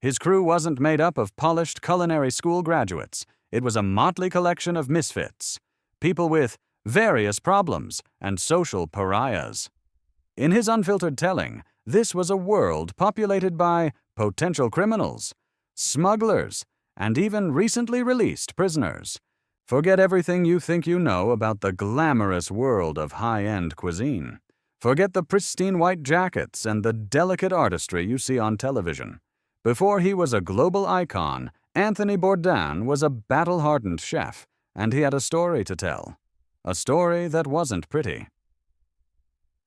His crew wasn't made up of polished culinary school graduates. It was a motley collection of misfits, people with various problems and social pariahs. In his unfiltered telling, this was a world populated by potential criminals, smugglers, and even recently released prisoners. Forget everything you think you know about the glamorous world of high-end cuisine. Forget the pristine white jackets and the delicate artistry you see on television. Before he was a global icon, Anthony Bourdain was a battle-hardened chef, and he had a story to tell. A story that wasn't pretty.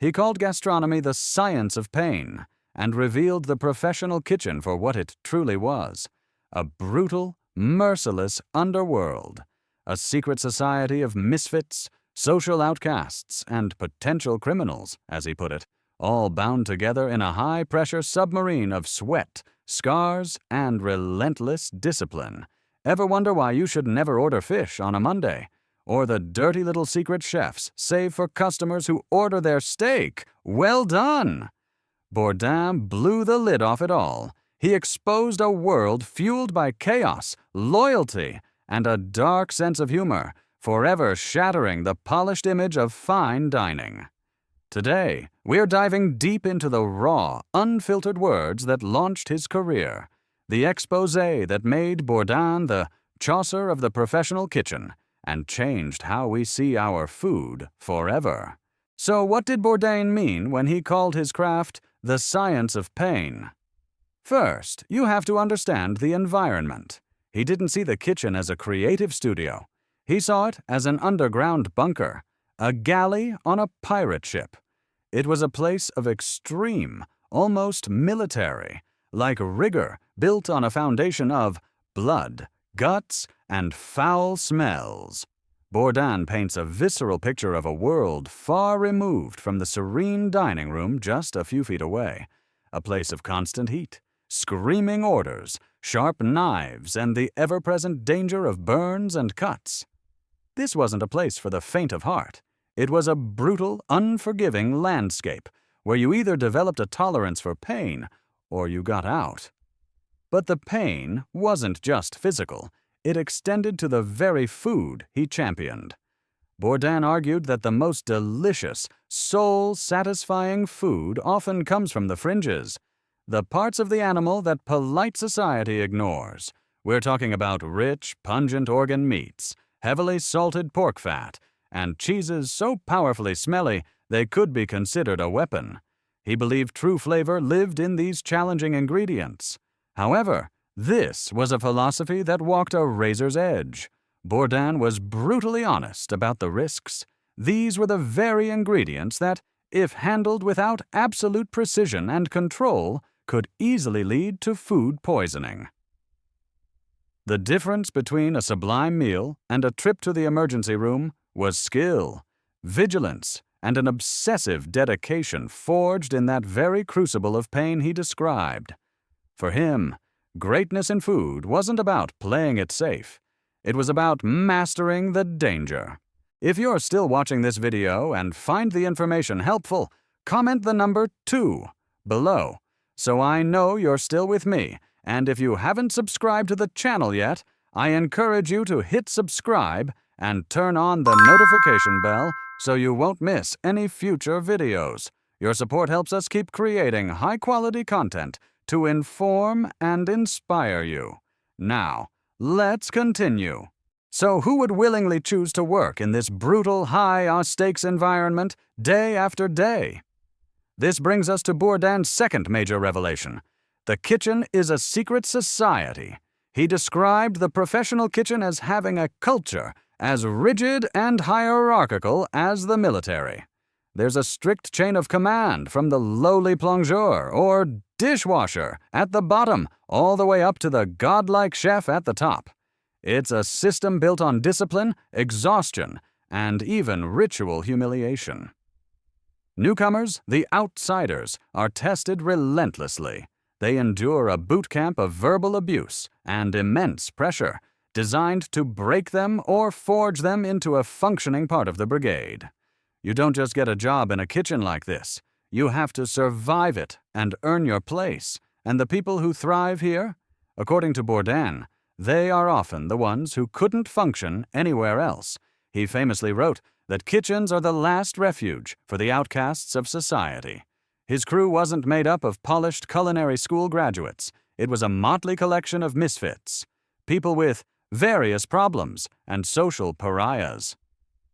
He called gastronomy the science of pain and revealed the professional kitchen for what it truly was: a brutal, merciless underworld, a secret society of misfits, social outcasts, and potential criminals, as he put it, all bound together in a high-pressure submarine of sweat, scars, and relentless discipline. Ever wonder why you should never order fish on a Monday? Or the dirty little secret chefs save for customers who order their steak well done? Bourdain blew the lid off it all. He exposed a world fueled by chaos, loyalty, and a dark sense of humor, forever shattering the polished image of fine dining. Today, we're diving deep into the raw, unfiltered words that launched his career, the exposé that made Bourdain the Chaucer of the professional kitchen and changed how we see our food forever. So what did Bourdain mean when he called his craft the science of pain? First, you have to understand the environment. He didn't see the kitchen as a creative studio. He saw it as an underground bunker, a galley on a pirate ship. It was a place of extreme, almost military, like rigor built on a foundation of blood, guts, and foul smells. Bourdain paints a visceral picture of a world far removed from the serene dining room just a few feet away, a place of constant heat, screaming orders, sharp knives, and the ever-present danger of burns and cuts. This wasn't a place for the faint of heart. It was a brutal, unforgiving landscape where you either developed a tolerance for pain or you got out. But the pain wasn't just physical. It extended to the very food he championed. Bourdain argued that the most delicious, soul-satisfying food often comes from the fringes, the parts of the animal that polite society ignores. We're talking about rich, pungent organ meats, heavily salted pork fat, and cheeses so powerfully smelly they could be considered a weapon. He believed true flavor lived in these challenging ingredients. However, this was a philosophy that walked a razor's edge. Bourdain was brutally honest about the risks. These were the very ingredients that, if handled without absolute precision and control, could easily lead to food poisoning. The difference between a sublime meal and a trip to the emergency room was skill, vigilance, and an obsessive dedication forged in that very crucible of pain he described. For him, greatness in food wasn't about playing it safe. It was about mastering the danger. If you're still watching this video and find the information helpful, comment the number 2 below so I know you're still with me. And if you haven't subscribed to the channel yet, I encourage you to hit subscribe and turn on the notification bell so you won't miss any future videos. Your support helps us keep creating high-quality content to inform and inspire you. Now, let's continue. So who would willingly choose to work in this brutal, high-stakes environment day after day? This brings us to Bourdain's second major revelation. The kitchen is a secret society. He described the professional kitchen as having a culture as rigid and hierarchical as the military. There's a strict chain of command from the lowly plongeur or dishwasher at the bottom all the way up to the godlike chef at the top. It's a system built on discipline, exhaustion, and even ritual humiliation. Newcomers, the outsiders, are tested relentlessly. They endure a boot camp of verbal abuse and immense pressure, designed to break them or forge them into a functioning part of the brigade. You don't just get a job in a kitchen like this. You have to survive it and earn your place. And the people who thrive here, According to Bourdain, they are often the ones who couldn't function anywhere else. He famously wrote that kitchens are the last refuge for the outcasts of society. His crew wasn't made up of polished culinary school graduates. It was a motley collection of misfits, people with various problems and social pariahs.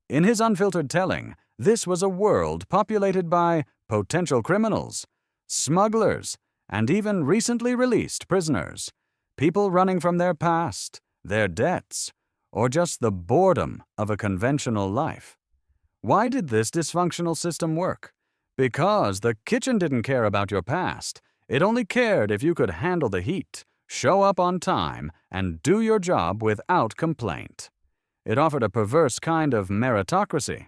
In his unfiltered telling, this was a world populated by potential criminals, smugglers, and even recently released prisoners, people running from their past, their debts, or just the boredom of a conventional life. Why did this dysfunctional system work? Because the kitchen didn't care about your past. It only cared if you could handle the heat, show up on time, and do your job without complaint. It offered a perverse kind of meritocracy.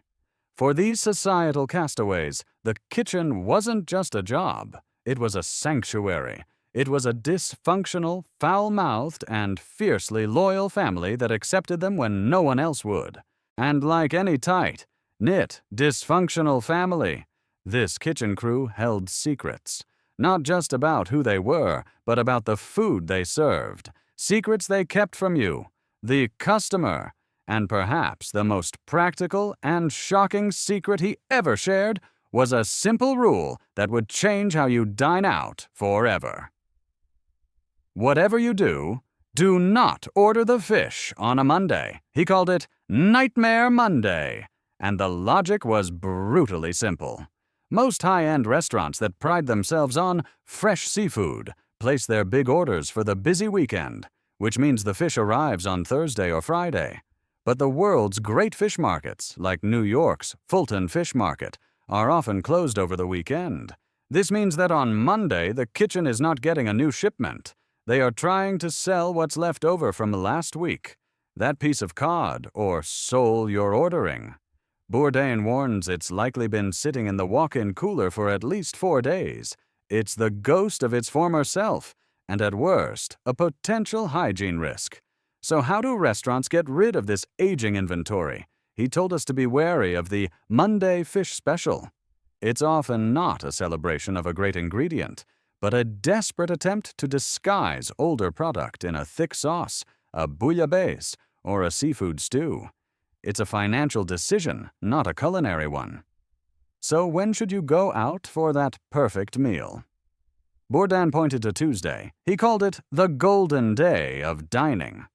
For these societal castaways, the kitchen wasn't just a job. It was a sanctuary. It was a dysfunctional, foul-mouthed, and fiercely loyal family that accepted them when no one else would. And like any tight, knit, dysfunctional family, this kitchen crew held secrets. Not just about who they were, but about the food they served. Secrets they kept from you, the customer. And perhaps the most practical and shocking secret he ever shared was a simple rule that would change how you dine out forever. Whatever you do, do not order the fish on a Monday. He called it Nightmare Monday. And the logic was brutally simple. Most high-end restaurants that pride themselves on fresh seafood place their big orders for the busy weekend, which means the fish arrives on Thursday or Friday. But the world's great fish markets, like New York's Fulton Fish Market, are often closed over the weekend. This means that on Monday, the kitchen is not getting a new shipment. They are trying to sell what's left over from last week, that piece of cod or sole you're ordering. Bourdain warns it's likely been sitting in the walk-in cooler for at least 4 days. It's the ghost of its former self, and at worst, a potential hygiene risk. So how do restaurants get rid of this aging inventory? He told us to be wary of the Monday Fish Special. It's often not a celebration of a great ingredient, but a desperate attempt to disguise older product in a thick sauce, a bouillabaisse, or a seafood stew. It's a financial decision, not a culinary one. So when should you go out for that perfect meal? Bourdain pointed to Tuesday. He called it the golden day of dining.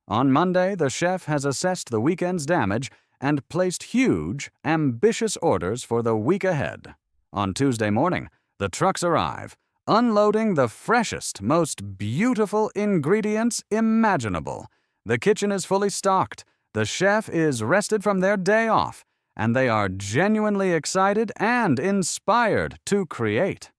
On Monday, the chef has assessed the weekend's damage and placed huge, ambitious orders for the week ahead. On Tuesday morning, the trucks arrive, unloading the freshest, most beautiful ingredients imaginable. The kitchen is fully stocked. The chef is rested from their day off, and they are genuinely excited and inspired to create.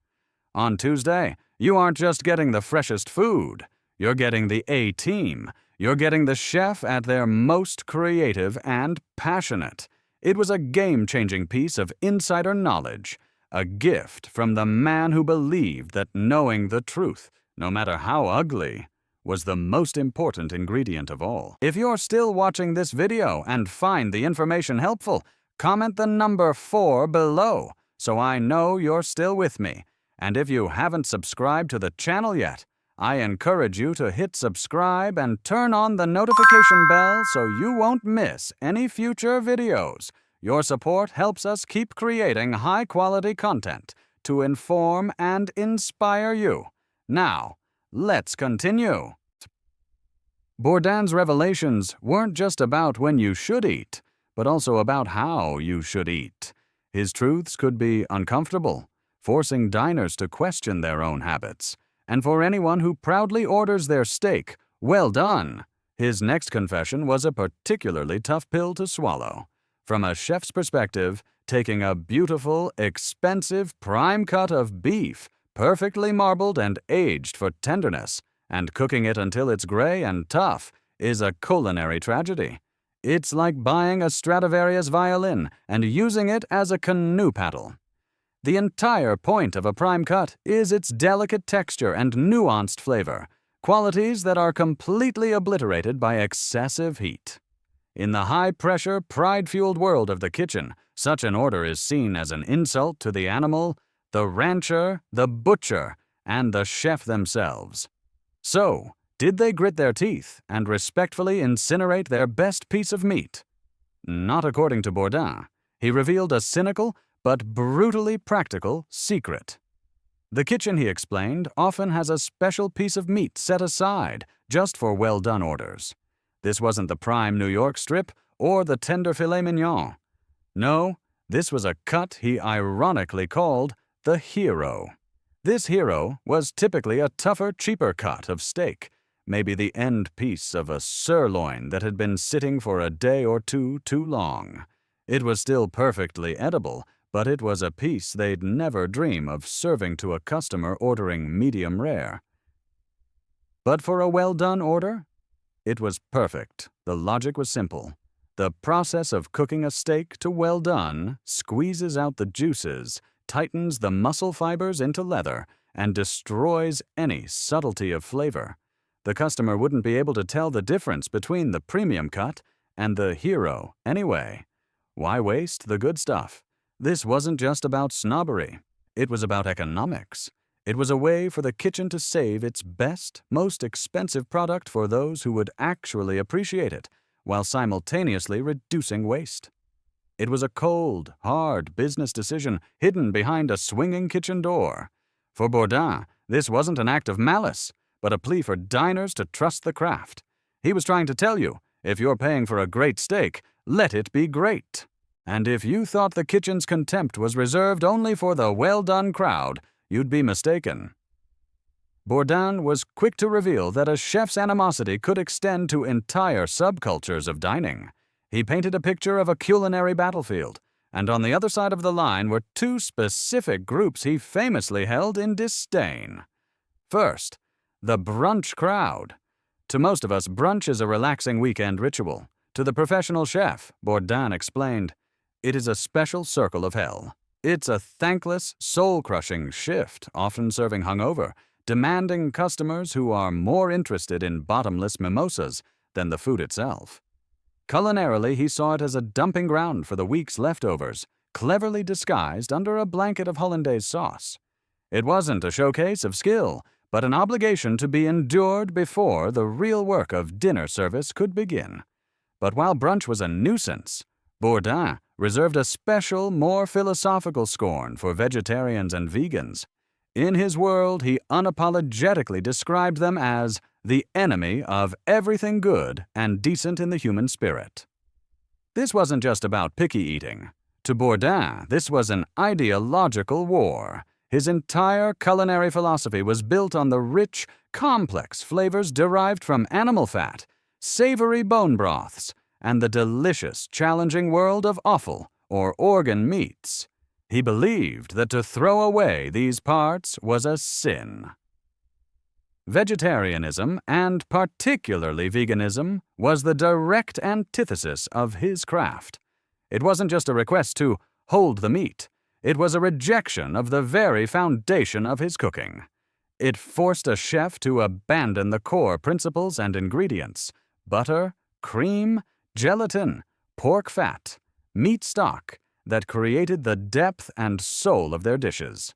On Tuesday, you aren't just getting the freshest food. You're getting the A-team. You're getting the chef at their most creative and passionate. It was a game-changing piece of insider knowledge, a gift from the man who believed that knowing the truth, no matter how ugly, was the most important ingredient of all. If you're still watching this video and find the information helpful, comment the number 4 below so I know you're still with me. And if you haven't subscribed to the channel yet, I encourage you to hit subscribe and turn on the notification bell so you won't miss any future videos. Your support helps us keep creating high-quality content to inform and inspire you. Now, let's continue. Bourdain's revelations weren't just about when you should eat, but also about how you should eat. His truths could be uncomfortable, forcing diners to question their own habits. And for anyone who proudly orders their steak, well done. His next confession was a particularly tough pill to swallow. From a chef's perspective, taking a beautiful, expensive prime cut of beef, perfectly marbled and aged for tenderness, and cooking it until it's gray and tough, is a culinary tragedy. It's like buying a Stradivarius violin and using it as a canoe paddle. The entire point of a prime cut is its delicate texture and nuanced flavor, qualities that are completely obliterated by excessive heat. In the high-pressure, pride-fueled world of the kitchen, such an order is seen as an insult to the animal, the rancher, the butcher, and the chef themselves. So, Did they grit their teeth and respectfully incinerate their best piece of meat? Not according to Bourdain. He revealed a cynical but brutally practical secret. The kitchen, he explained, often has a special piece of meat set aside just for well-done orders. This wasn't the prime New York strip or the tender filet mignon. No, this was a cut he ironically called the hero. This hero was typically a tougher, cheaper cut of steak, maybe the end piece of a sirloin that had been sitting for a day or two too long. It was still perfectly edible, but it was a piece they'd never dream of serving to a customer ordering medium rare. But for a well-done order, it was perfect. The logic was simple. The process of cooking a steak to well done squeezes out the juices, tightens the muscle fibers into leather, and destroys any subtlety of flavor. The customer wouldn't be able to tell the difference between the premium cut and the hero anyway. Why waste the good stuff? This wasn't just about snobbery. It was about economics. It was a way for the kitchen to save its best, most expensive product for those who would actually appreciate it, while simultaneously reducing waste. It was a cold, hard business decision hidden behind a swinging kitchen door. For Bourdain, this wasn't an act of malice, but a plea for diners to trust the craft. He was trying to tell you, if you're paying for a great steak, let it be great. And if you thought the kitchen's contempt was reserved only for the well-done crowd, you'd be mistaken. Bourdain was quick to reveal that a chef's animosity could extend to entire subcultures of dining. He painted a picture of a culinary battlefield, and on the other side of the line were two specific groups he famously held in disdain. First, the brunch crowd. To most of us, brunch is a relaxing weekend ritual. To the professional chef, Bourdain explained, it is a special circle of hell. It's a thankless, soul-crushing shift, often serving hungover, demanding customers who are more interested in bottomless mimosas than the food itself. Culinarily, he saw it as a dumping ground for the week's leftovers, cleverly disguised under a blanket of hollandaise sauce. It wasn't a showcase of skill, but an obligation to be endured before the real work of dinner service could begin. But while brunch was a nuisance, Bourdain reserved a special, more philosophical scorn for vegetarians and vegans. In his world, he unapologetically described them as the enemy of everything good and decent in the human spirit. This wasn't just about picky eating. To Bourdain, this was an ideological war. His entire culinary philosophy was built on the rich, complex flavors derived from animal fat, savory bone broths, and the delicious, challenging world of offal, or organ meats. He believed that to throw away these parts was a sin. Vegetarianism, and particularly veganism, was the direct antithesis of his craft. It wasn't just a request to hold the meat. It was a rejection of the very foundation of his cooking. It forced a chef to abandon the core principles and ingredients: butter, cream, gelatin, pork fat, meat stock, that created the depth and soul of their dishes.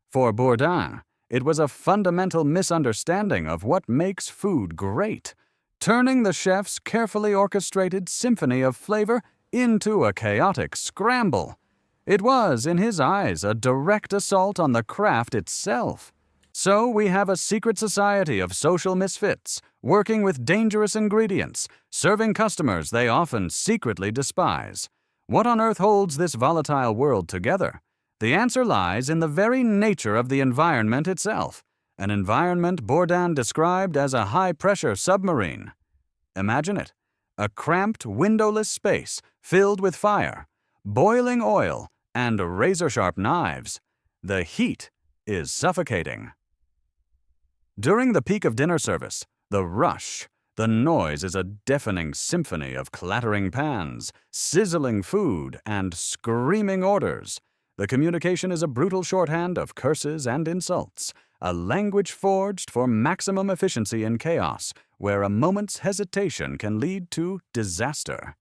For Bourdain, it was a fundamental misunderstanding of what makes food great, turning the chef's carefully orchestrated symphony of flavor into a chaotic scramble. It was, in his eyes, a direct assault on the craft itself. So we have a secret society of social misfits, working with dangerous ingredients, serving customers they often secretly despise. What on earth holds this volatile world together? The answer lies in the very nature of the environment itself, an environment Bourdain described as a high-pressure submarine. Imagine it, a cramped, windowless space filled with fire, boiling oil, and razor-sharp knives. The heat is suffocating. During the peak of dinner service, the rush, the noise is a deafening symphony of clattering pans, sizzling food, and screaming orders. The communication is a brutal shorthand of curses and insults, a language forged for maximum efficiency in chaos, where a moment's hesitation can lead to disaster.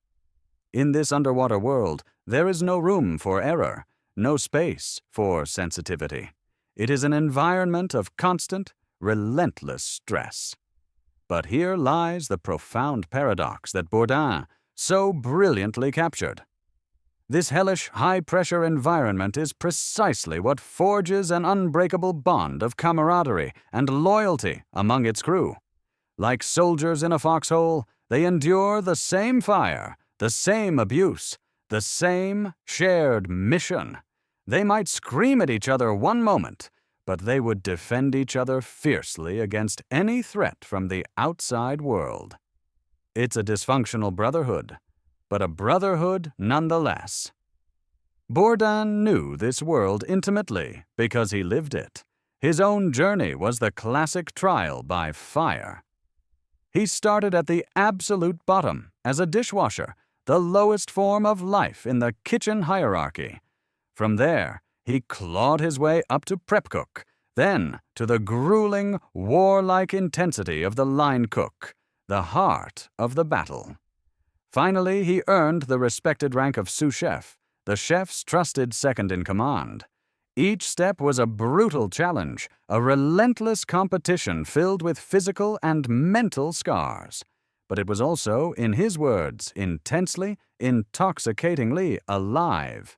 In this underwater world, there is no room for error, no space for sensitivity. It is an environment of constant, relentless stress. But here lies the profound paradox that Bourdain so brilliantly captured. This hellish, high-pressure environment is precisely what forges an unbreakable bond of camaraderie and loyalty among its crew. Like soldiers in a foxhole, they endure the same fire, the same abuse, the same shared mission. They might scream at each other one moment, but they would defend each other fiercely against any threat from the outside world. It's a dysfunctional brotherhood, but a brotherhood nonetheless. Bourdain knew this world intimately because he lived it. His own journey was the classic trial by fire. He started at the absolute bottom as a dishwasher, the lowest form of life in the kitchen hierarchy. From there, he clawed his way up to prep cook, then to the grueling, warlike intensity of the line cook, the heart of the battle. Finally, he earned the respected rank of sous chef, the chef's trusted second-in-command. Each step was a brutal challenge, a relentless competition filled with physical and mental scars. But it was also, in his words, intensely, intoxicatingly alive.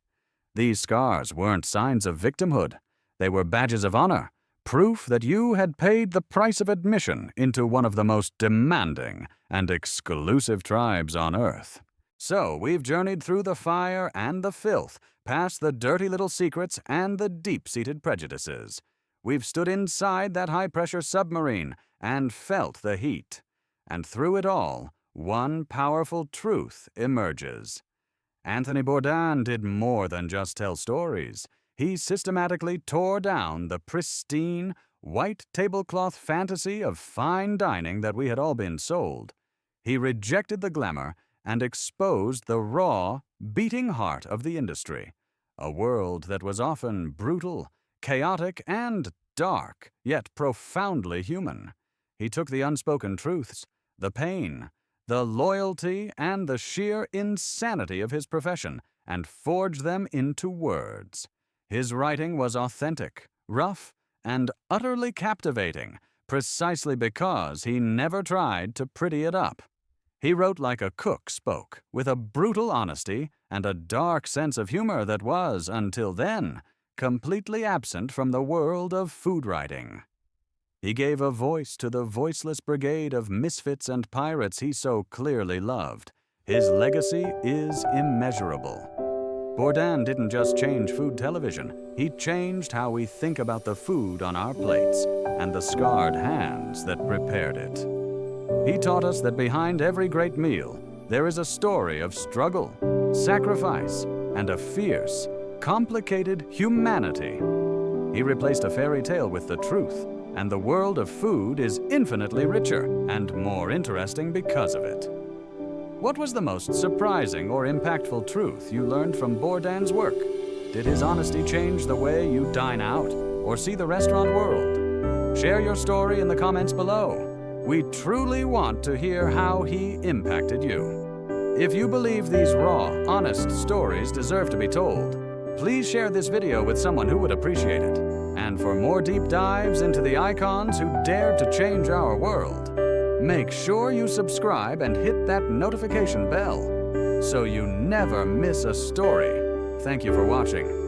These scars weren't signs of victimhood. They were badges of honor, proof that you had paid the price of admission into one of the most demanding and exclusive tribes on Earth. So we've journeyed through the fire and the filth, past the dirty little secrets and the deep-seated prejudices. We've stood inside that high-pressure submarine and felt the heat. And through it all, one powerful truth emerges. Anthony Bourdain did more than just tell stories. He systematically tore down the pristine, white tablecloth fantasy of fine dining that we had all been sold. He rejected the glamour and exposed the raw, beating heart of the industry, a world that was often brutal, chaotic, and dark, yet profoundly human. He took the unspoken truths, the pain, the loyalty, and the sheer insanity of his profession, and forged them into words. His writing was authentic, rough, and utterly captivating, precisely because he never tried to pretty it up. He wrote like a cook spoke, with a brutal honesty and a dark sense of humor that was, until then, completely absent from the world of food writing. He gave a voice to the voiceless brigade of misfits and pirates he so clearly loved. His legacy is immeasurable. Bourdain didn't just change food television. He changed how we think about the food on our plates and the scarred hands that prepared it. He taught us that behind every great meal, there is a story of struggle, sacrifice, and a fierce, complicated humanity. He replaced a fairy tale with the truth, and the world of food is infinitely richer and more interesting because of it. What was the most surprising or impactful truth you learned from Bourdain's work? Did his honesty change the way you dine out or see the restaurant world? Share your story in the comments below. We truly want to hear how he impacted you. If you believe these raw, honest stories deserve to be told, please share this video with someone who would appreciate it. And for more deep dives into the icons who dared to change our world, make sure you subscribe and hit that notification bell so you never miss a story. Thank you for watching.